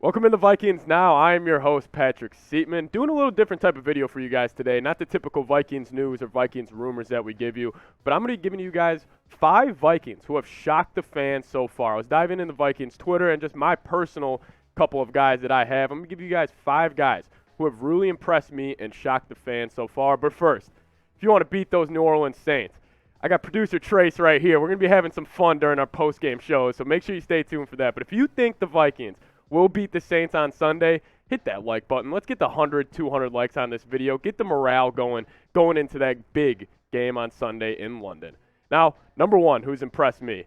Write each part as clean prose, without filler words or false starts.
Welcome in the Vikings Now. I am your host, Patrick Seatman, doing a little different type of video for you guys today. Not the typical Vikings news or Vikings rumors that we give you, but I'm going to be giving you guys 5 Vikings who have shocked the fans so far. I was diving into Vikings Twitter and just my personal couple of guys that I have. I'm going to give you guys 5 guys who have really impressed me and shocked the fans so far. But first, if you want to beat those New Orleans Saints, I got producer Trace right here. We're going to be having some fun during our post-game shows, so make sure you stay tuned for that. But if you think the Vikings will beat the Saints on Sunday, hit that like button. Let's get the 100, 200 likes on this video. Get the morale going into that big game on Sunday in London. Now, number 1, who's impressed me,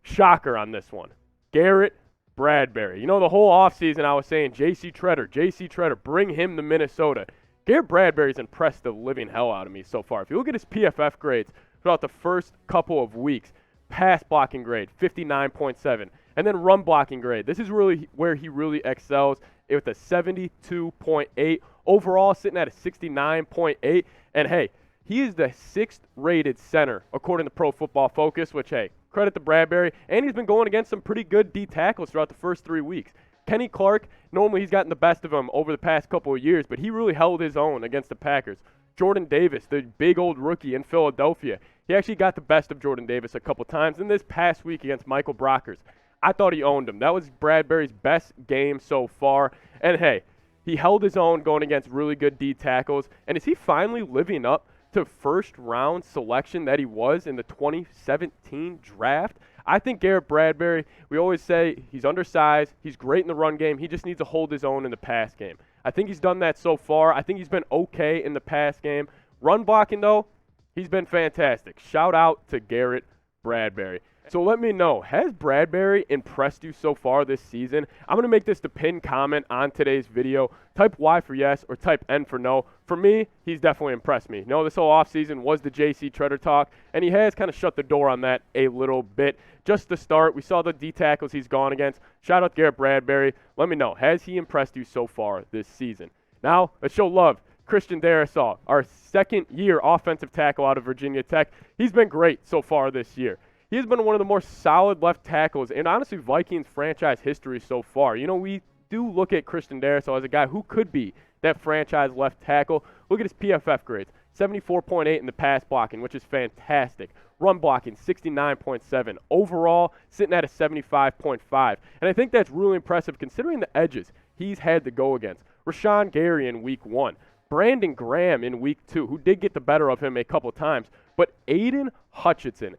shocker on this one, Garrett Bradbury. You know, the whole offseason I was saying, J.C. Tretter, bring him to Minnesota. Garrett Bradbury's impressed the living hell out of me so far. If you look at his PFF grades throughout the first couple of weeks, pass blocking grade, 59.7. And then run blocking grade. This is really where he really excels with a 72.8. Overall, sitting at a 69.8. And, hey, he is the 6th rated center, according to Pro Football Focus, which, hey, credit to Bradbury. And he's been going against some pretty good D tackles throughout the first 3 weeks. Kenny Clark, normally he's gotten the best of him over the past couple of years, but he really held his own against the Packers. Jordan Davis, the big old rookie in Philadelphia, he actually got the best of Jordan Davis a couple times. In this past week against Michael Brockers, I thought he owned him. That was Bradbury's best game so far. And, hey, he held his own going against really good D tackles. And is he finally living up to first-round selection that he was in the 2017 draft? I think Garrett Bradbury, we always say he's undersized. He's great in the run game. He just needs to hold his own in the pass game. I think he's done that so far. I think he's been okay in the pass game. Run blocking, though, he's been fantastic. Shout out to Garrett Bradbury. So let me know, has Bradbury impressed you so far this season? I'm going to make this the pinned comment on today's video. Type Y for yes or type N for no. For me, he's definitely impressed me. No, this whole offseason was the J.C. Tretter talk, and he has kind of shut the door on that a little bit. Just to start, we saw the D tackles he's gone against. Shout out to Garrett Bradbury. Let me know, has he impressed you so far this season? Now, let's show love. Christian Darrisaw, our second-year offensive tackle out of Virginia Tech. He's been great so far this year. He has been one of the more solid left tackles in, honestly, Vikings franchise history so far. You know, we do look at Christian Darrisaw as a guy who could be that franchise left tackle. Look at his PFF grades, 74.8 in the pass blocking, which is fantastic. Run blocking, 69.7. Overall, sitting at a 75.5. And I think that's really impressive considering the edges he's had to go against. Rashawn Gary in week 1. Brandon Graham in week 2, who did get the better of him a couple times. But Aiden Hutchinson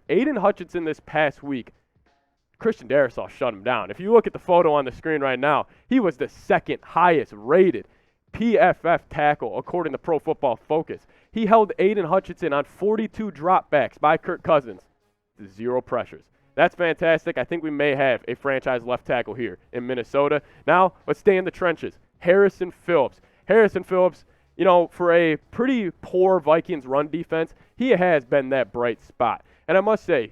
this past week, Christian Darrisaw shut him down. If you look at the photo on the screen right now, he was the second highest rated PFF tackle according to Pro Football Focus. He held Aiden Hutchinson on 42 dropbacks by Kirk Cousins, 0 pressures. That's fantastic. I think we may have a franchise left tackle here in Minnesota. Now, let's stay in the trenches. Harrison Phillips, you know, for a pretty poor Vikings run defense, he has been that bright spot. And I must say,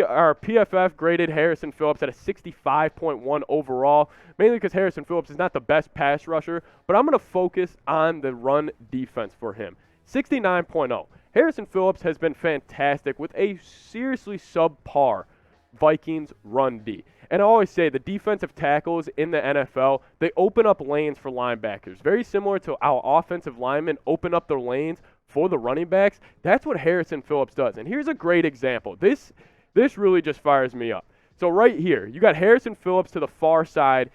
our PFF graded Harrison Phillips at a 65.1 overall, mainly because Harrison Phillips is not the best pass rusher, but I'm going to focus on the run defense for him. 69.0. Harrison Phillips has been fantastic with a seriously subpar Vikings run D. And I always say the defensive tackles in the NFL, they open up lanes for linebackers. Very similar to how offensive linemen open up their lanes for the running backs. That's what Harrison Phillips does. And here's a great example. This really just fires me up. So right here, you got Harrison Phillips to the far side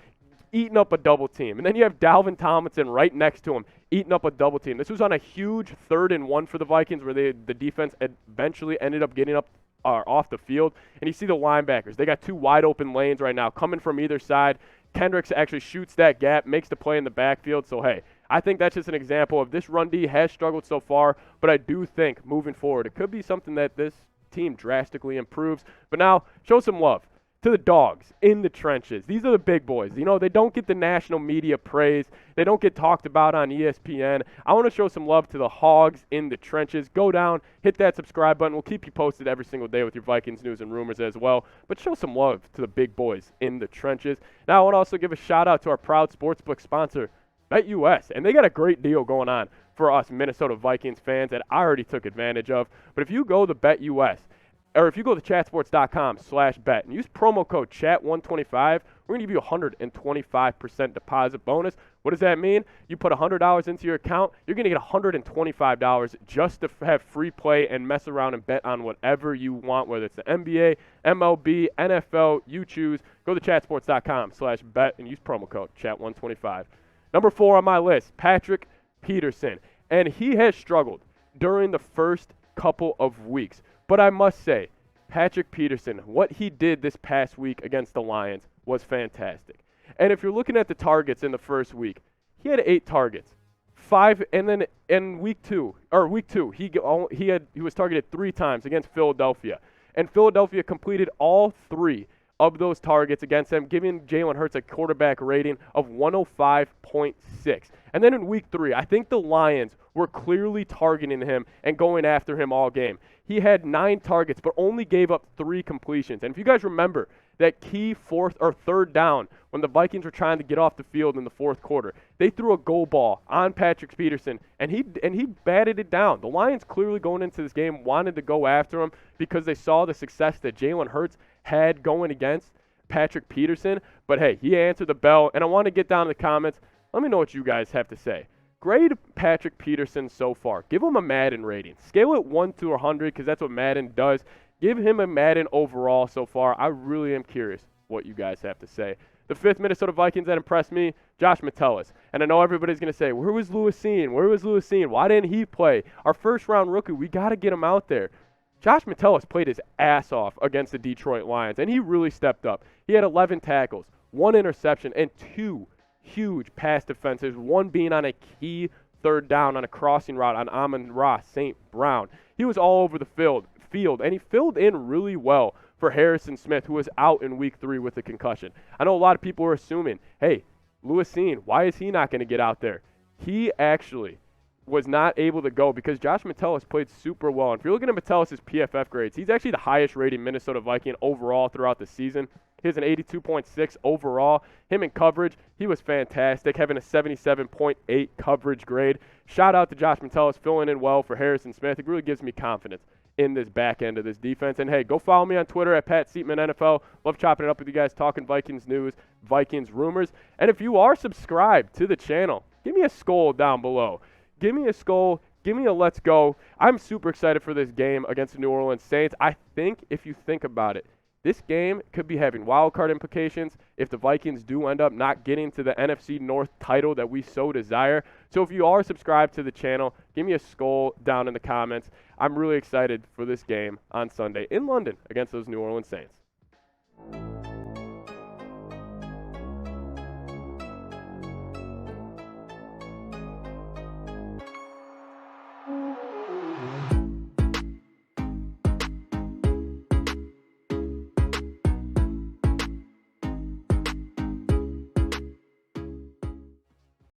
eating up a double team. And then you have Dalvin Tomlinson right next to him eating up a double team. This was on a huge 3rd and 1 for the Vikings where the defense eventually ended up getting up off the field, and you see the linebackers. They got 2 wide open lanes right now coming from either side. Kendricks actually shoots that gap, makes the play in the backfield. So, hey, I think that's just an example of this run D has struggled so far, but I do think moving forward it could be something that this team drastically improves. But now, show some love to the dogs in the trenches. These are the big boys. You know, they don't get the national media praise. They don't get talked about on ESPN. I want to show some love to the hogs in the trenches. Go down, hit that subscribe button. We'll keep you posted every single day with your Vikings news and rumors as well. But show some love to the big boys in the trenches. Now, I want to also give a shout out to our proud sportsbook sponsor, BetUS. And they got a great deal going on for us Minnesota Vikings fans that I already took advantage of. But if you go to BetUS, or if you go to chatsports.com/bet and use promo code chat125, we're going to give you a 125% deposit bonus. What does that mean? You put $100 into your account, you're going to get $125 just to have free play and mess around and bet on whatever you want, whether it's the NBA, MLB, NFL, you choose. Go to chatsports.com/bet and use promo code chat125. Number 4 on my list, Patrick Peterson. And he has struggled during the first couple of weeks. But I must say, Patrick Peterson, what he did this past week against the Lions was fantastic. And if you're looking at the targets in the first week, he had 8 targets. 5, and then in week 2, he was targeted 3 times against Philadelphia. And Philadelphia completed all 3 of those targets against him, giving Jalen Hurts a quarterback rating of 105.6. And then in week 3, I think the Lions were clearly targeting him and going after him all game. He had 9 targets, but only gave up 3 completions. And if you guys remember that key 4th or 3rd down when the Vikings were trying to get off the field in the 4th quarter, they threw a goal ball on Patrick Peterson, and he batted it down. The Lions clearly going into this game wanted to go after him because they saw the success that Jalen Hurts had going against Patrick Peterson. But hey, he answered the bell, and I want to get down in the comments. Let me know what you guys have to say. Grade Patrick Peterson so far. Give him a Madden rating. Scale it 1 to 100 because that's what Madden does. Give him a Madden overall so far. I really am curious what you guys have to say. The 5th Minnesota Vikings that impressed me, Josh Metellus. And I know everybody's going to say, where was Lewis Seen? Where was Lewis Seen? Why didn't he play? Our first-round rookie, we got to get him out there. Josh Metellus played his ass off against the Detroit Lions, and he really stepped up. He had 11 tackles, 1 interception, and 2 huge pass defenses, 1 being on a key 3rd down on a crossing route on Amon-Ra St. Brown. He was all over the field, and he filled in really well for Harrison Smith, who was out in week 3 with a concussion. I know a lot of people were assuming, hey, Lewis Seen, why is he not going to get out there? He actually was not able to go because Josh Metellus played super well. And if you're looking at Metellus' PFF grades, he's actually the highest rated Minnesota Viking overall throughout the season. He has an 82.6 overall. Him in coverage, he was fantastic, having a 77.8 coverage grade. Shout out to Josh Metellus filling in well for Harrison Smith. It really gives me confidence in this back end of this defense. And hey, go follow me on Twitter at Pat Seatman NFL. Love chopping it up with you guys, talking Vikings news, Vikings rumors. And if you are subscribed to the channel, give me a skull down below. Give me a skull. Give me a let's go. I'm super excited for this game against the New Orleans Saints. I think if you think about it, this game could be having wild card implications if the Vikings do end up not getting to the NFC North title that we so desire. So if you are subscribed to the channel, give me a skull down in the comments. I'm really excited for this game on Sunday in London against those New Orleans Saints.